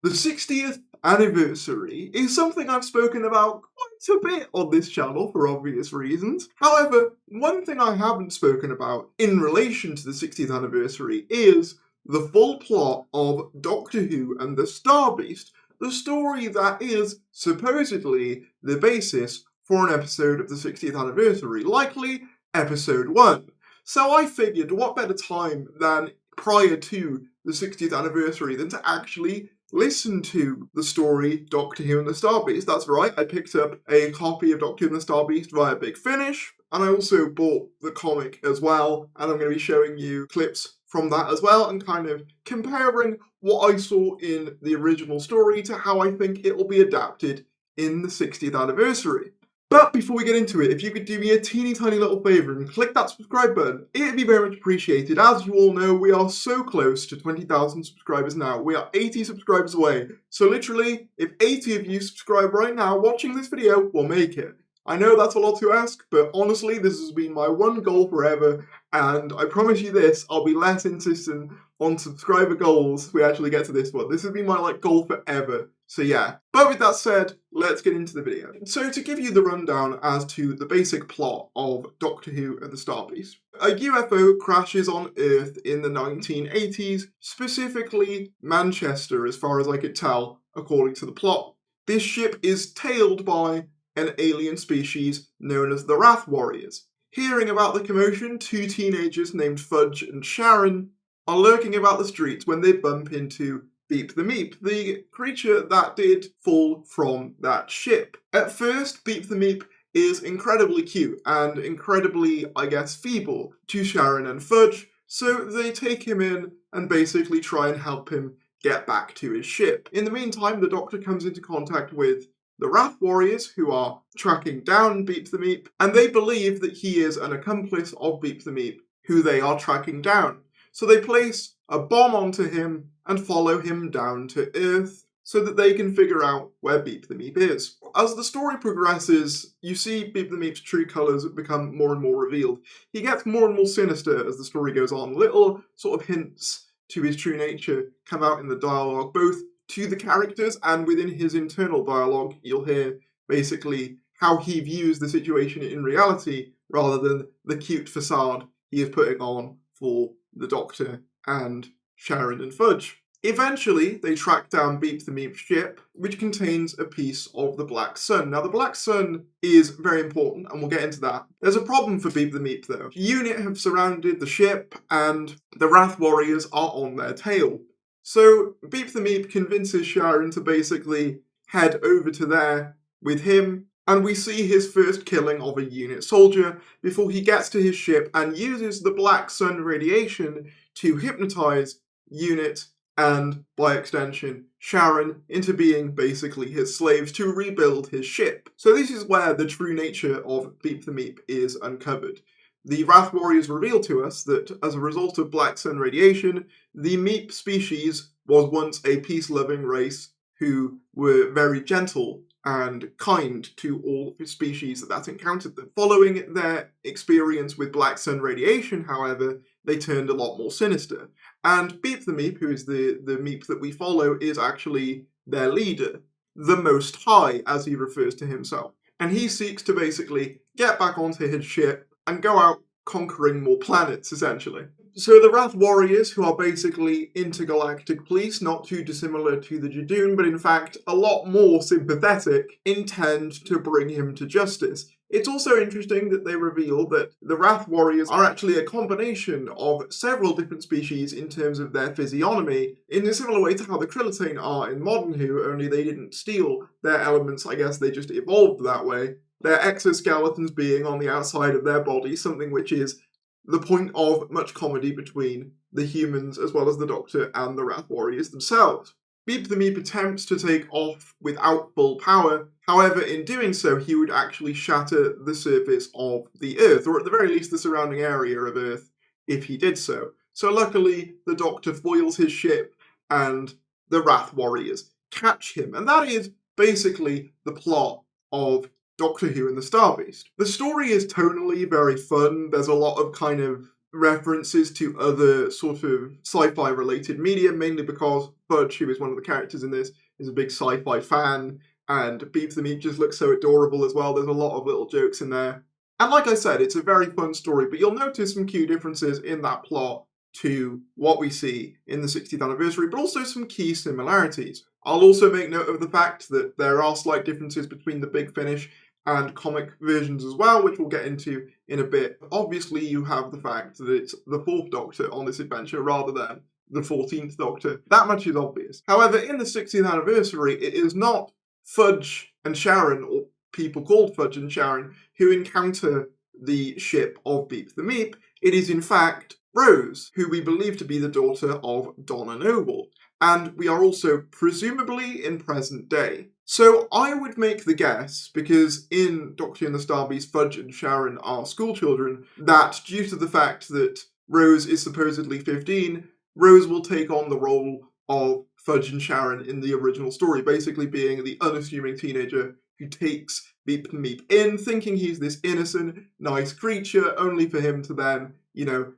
The 60th anniversary is something I've spoken about quite a bit on this channel for obvious reasons. However, one thing I haven't spoken about in relation to the 60th anniversary is the full plot of Doctor Who and the Star Beast, the story that is supposedly the basis for an episode of the 60th anniversary, likely episode 1. So I figured what better time than prior to the 60th anniversary than to actually listen to the story Doctor Who and the Star Beast. That's right, I picked up a copy of Doctor Who and the Star Beast via Big Finish, and I also bought the comic as well, and I'm going to be showing you clips from that as well, and kind of comparing what I saw in the original story to how I think it will be adapted in the 60th anniversary. But before we get into it, if you could do me a teeny tiny little favour and click that subscribe button, it'd be very much appreciated. As you all know, we are so close to 20,000 subscribers now. We are 80 subscribers away. So literally, if 80 of you subscribe right now watching this video, we'll make it. I know that's a lot to ask, but honestly, this has been my one goal forever, and I promise you this, I'll be less insistent on subscriber goals if we actually get to this one. This has been my goal forever. So yeah, but with that said, let's get into the video. So to give you the rundown as to the basic plot of Doctor Who and the Star Beast. A UFO crashes on Earth in the 1980s, specifically Manchester as far as I could tell, according to the plot. This ship is tailed by an alien species known as the Wrath Warriors. Hearing about the commotion, two teenagers named Fudge and Sharon are lurking about the streets when they bump into Beep the Meep, the creature that did fall from that ship. At first, Beep the Meep is incredibly cute and incredibly, I guess, feeble to Sharon and Fudge, so they take him in and basically try and help him get back to his ship. In the meantime, the Doctor comes into contact with the Wrath Warriors, who are tracking down Beep the Meep, and they believe that he is an accomplice of Beep the Meep, who they are tracking down. So they place a bomb onto him and follow him down to Earth so that they can figure out where Beep the Meep is. As the story progresses, you see Beep the Meep's true colours become more and more revealed. He gets more and more sinister as the story goes on. Little sort of hints to his true nature come out in the dialogue, both to the characters and within his internal dialogue. You'll hear basically how he views the situation in reality rather than the cute facade he is putting on for the Doctor and Sharon and Fudge. Eventually, they track down Beep the Meep's ship, which contains a piece of the Black Sun. Now, the Black Sun is very important, and we'll get into that. There's a problem for Beep the Meep, though. The unit have surrounded the ship, and the Wrath Warriors are on their tail. So, Beep the Meep convinces Sharon to basically head over to there with him, and we see his first killing of a unit soldier before he gets to his ship and uses the Black Sun radiation to hypnotize Unit and, by extension, Sharon into being basically his slaves to rebuild his ship. So this is where the true nature of Beep the Meep is uncovered. The Wrath Warriors reveal to us that as a result of Black Sun radiation, the Meep species was once a peace-loving race who were very gentle and kind to all species that encountered them. Following their experience with Black Sun radiation, however, they turned a lot more sinister. And Beep the Meep, who is the Meep that we follow, is actually their leader, the Most High, as he refers to himself. And he seeks to basically get back onto his ship and go out conquering more planets, essentially. So the Wrath Warriors, who are basically intergalactic police, not too dissimilar to the Judoon, but in fact a lot more sympathetic, intend to bring him to justice. It's also interesting that they reveal that the Wrath Warriors are actually a combination of several different species in terms of their physiognomy, in a similar way to how the Krillitane are in Modern Who, only they didn't steal their elements, I guess they just evolved that way. Their exoskeletons being on the outside of their body, something which is the point of much comedy between the humans as well as the Doctor and the Wrath Warriors themselves. Beep the Meep attempts to take off without full power, however in doing so he would actually shatter the surface of the Earth, or at the very least the surrounding area of Earth, if he did so. So luckily the Doctor foils his ship and the Wrath Warriors catch him, and that is basically the plot of Doctor Who and the Star Beast. The story is tonally very fun. There's a lot of kind of references to other sort of sci-fi related media, mainly because Fudge, who is one of the characters in this, is a big sci-fi fan, and Beep the Meep just looks so adorable as well. There's a lot of little jokes in there. And like I said, it's a very fun story, but you'll notice some key differences in that plot to what we see in the 60th anniversary, but also some key similarities. I'll also make note of the fact that there are slight differences between the Big Finish and comic versions as well, which we'll get into in a bit. Obviously, you have the fact that it's the 4th Doctor on this adventure rather than the 14th Doctor. That much is obvious. However, in the 60th anniversary, it is not Fudge and Sharon, or people called Fudge and Sharon, who encounter the ship of Beep the Meep. It is in fact Rose, who we believe to be the daughter of Donna Noble, and we are also presumably in present day. So I would make the guess, because in Doctor Who and the Starbeast, Fudge and Sharon are schoolchildren, that due to the fact that Rose is supposedly 15, Rose will take on the role of Fudge and Sharon in the original story, basically being the unassuming teenager who takes Beep and Meep in, thinking he's this innocent, nice creature, only for him to then,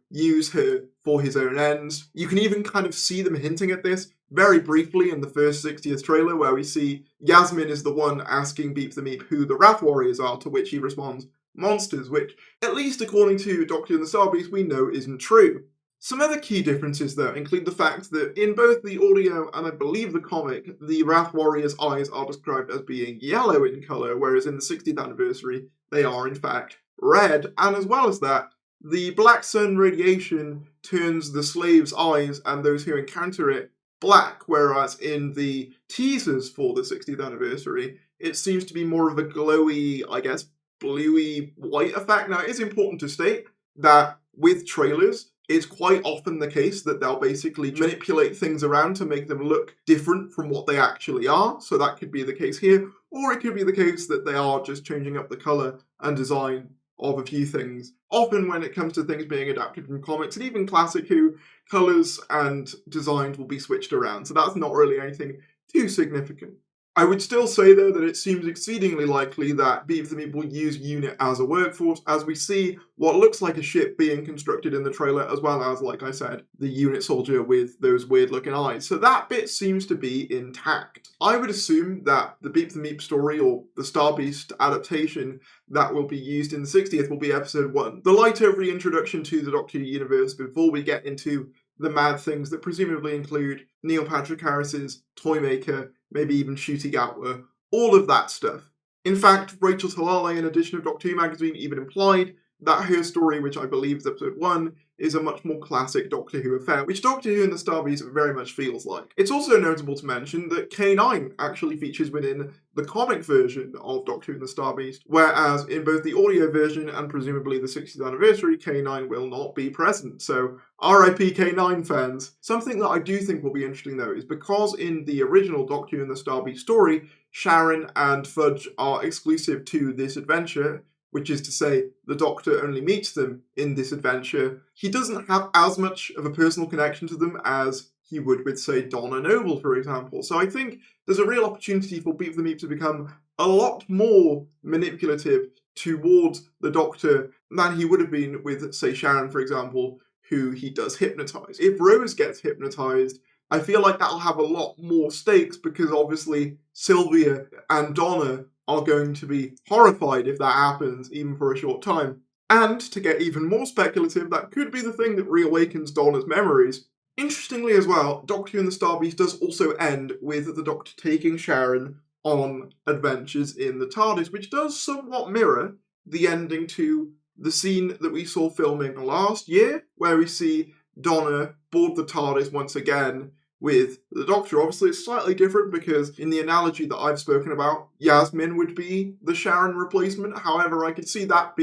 use her for his own ends. You can even kind of see them hinting at this very briefly in the first 60th trailer, where we see Yasmin is the one asking Beep the Meep who the Wrath Warriors are, to which he responds, monsters, which, at least according to Doctor Who and the Starbeast, we know isn't true. Some other key differences, though, include the fact that in both the audio and I believe the comic, the Wrath Warriors' eyes are described as being yellow in colour, whereas in the 60th anniversary, they are in fact red, and as well as that, the black sun radiation turns the slaves' eyes and those who encounter it black, whereas in the teasers for the 60th anniversary, it seems to be more of a glowy, I guess, bluey white effect. Now, it is important to state that with trailers, it's quite often the case that they'll basically manipulate things around to make them look different from what they actually are. So that could be the case here, or it could be the case that they are just changing up the colour and design of a few things. Often when it comes to things being adapted from comics, and even classic Who, colours and designs will be switched around, so that's not really anything too significant. I would still say, though, that it seems exceedingly likely that Beep the Meep will use UNIT as a workforce, as we see what looks like a ship being constructed in the trailer, as well as, like I said, the UNIT soldier with those weird-looking eyes. So that bit seems to be intact. I would assume that the Beep the Meep story, or the Starbeast adaptation that will be used in the 60th, will be episode 1. The lighter reintroduction to the Doctor Who universe before we get into the mad things that presumably include Neil Patrick Harris's Toymaker, maybe even Ncuti Gatwa, all of that stuff. In fact, Rachel Talalay, in edition of Doctor Who magazine, even implied that her story, which I believe is episode 1, is a much more classic Doctor Who affair, which Doctor Who and the Starbeast very much feels like. It's also notable to mention that K9 actually features within the comic version of Doctor Who and the Starbeast, whereas in both the audio version and presumably the 60th anniversary, K9 will not be present. So RIP K9 fans. Something that I do think will be interesting, though, is because in the original Doctor Who and the Starbeast story, Sharon and Fudge are exclusive to this adventure, which is to say, the Doctor only meets them in this adventure. He doesn't have as much of a personal connection to them as he would with, say, Donna Noble, for example. So I think there's a real opportunity for Beep the Meep to become a lot more manipulative towards the Doctor than he would have been with, say, Sharon, for example, who he does hypnotise. If Rose gets hypnotised, I feel like that'll have a lot more stakes, because obviously Sylvia and Donna are going to be horrified if that happens, even for a short time. And, to get even more speculative, that could be the thing that reawakens Donna's memories. Interestingly as well, Doctor Who and the Starbeast does also end with the Doctor taking Sharon on adventures in the TARDIS, which does somewhat mirror the ending to the scene that we saw filming last year, where we see Donna board the TARDIS once again with the Doctor. Obviously, it's slightly different because in the analogy that I've spoken about, Yasmin would be the Sharon replacement. However, I could see that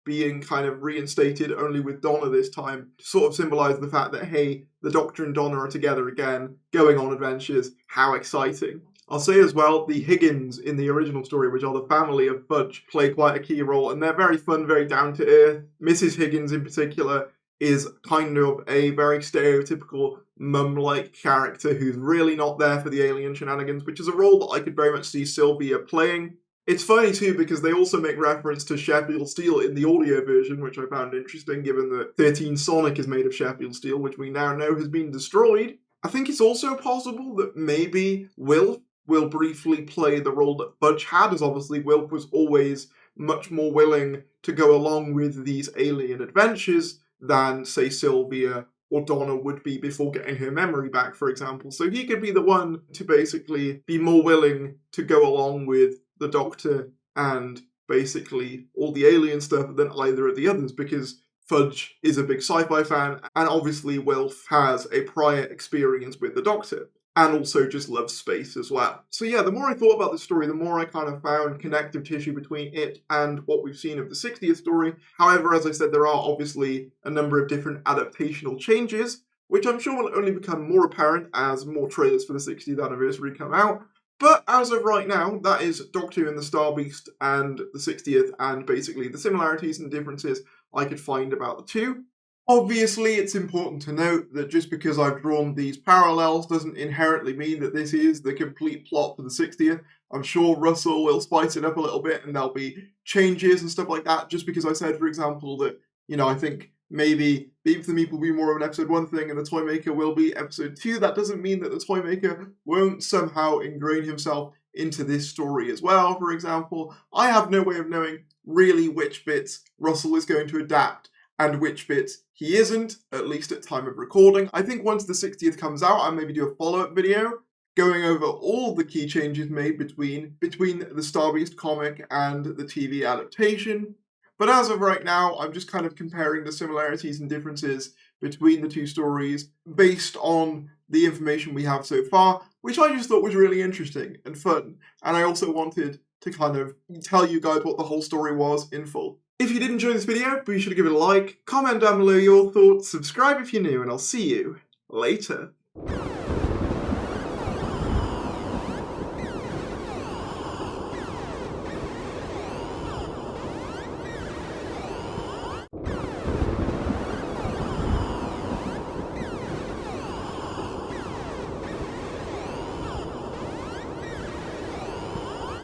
being kind of reinstated only with Donna this time, to sort of symbolise the fact that, hey, the Doctor and Donna are together again, going on adventures. How exciting. I'll say as well, the Higgins in the original story, which are the family of Fudge, play quite a key role, and they're very fun, very down-to-earth. Mrs. Higgins in particular is kind of a very stereotypical mum-like character who's really not there for the alien shenanigans, which is a role that I could very much see Sylvia playing. It's funny too because they also make reference to Sheffield steel in the audio version, which I found interesting given that 13 Sonic is made of Sheffield steel, which we now know has been destroyed. I think it's also possible that maybe Wilf will briefly play the role that Fudge had, as obviously Wilf was always much more willing to go along with these alien adventures than, say, Sylvia or Donna would be before getting her memory back, for example. So he could be the one to basically be more willing to go along with the Doctor and basically all the alien stuff than either of the others, because Fudge is a big sci-fi fan, and obviously Wilf has a prior experience with the Doctor, and also just loves space as well. So yeah, the more I thought about the story, the more I kind of found connective tissue between it and what we've seen of the 60th story. However, as I said, there are obviously a number of different adaptational changes, which I'm sure will only become more apparent as more trailers for the 60th anniversary come out. But as of right now, that is Doctor Who and the Star Beast and the 60th, and basically the similarities and differences I could find about the two. Obviously, it's important to note that just because I've drawn these parallels doesn't inherently mean that this is the complete plot for the 60th. I'm sure Russell will spice it up a little bit and there'll be changes and stuff like that, just because I said, for example, that, I think maybe Beep for the Meep will be more of an episode 1 thing and the Toymaker will be episode 2. That doesn't mean that the Toymaker won't somehow ingrain himself into this story as well, for example. I have no way of knowing really which bits Russell is going to adapt and which bits he isn't, at least at time of recording. I think once the 60th comes out, I'll maybe do a follow-up video going over all the key changes made between the Star Beast comic and the TV adaptation. But as of right now, I'm just kind of comparing the similarities and differences between the two stories based on the information we have so far, which I just thought was really interesting and fun. And I also wanted to kind of tell you guys what the whole story was in full. If you did enjoy this video, be sure to give it a like, comment down below your thoughts, subscribe if you're new, and I'll see you later.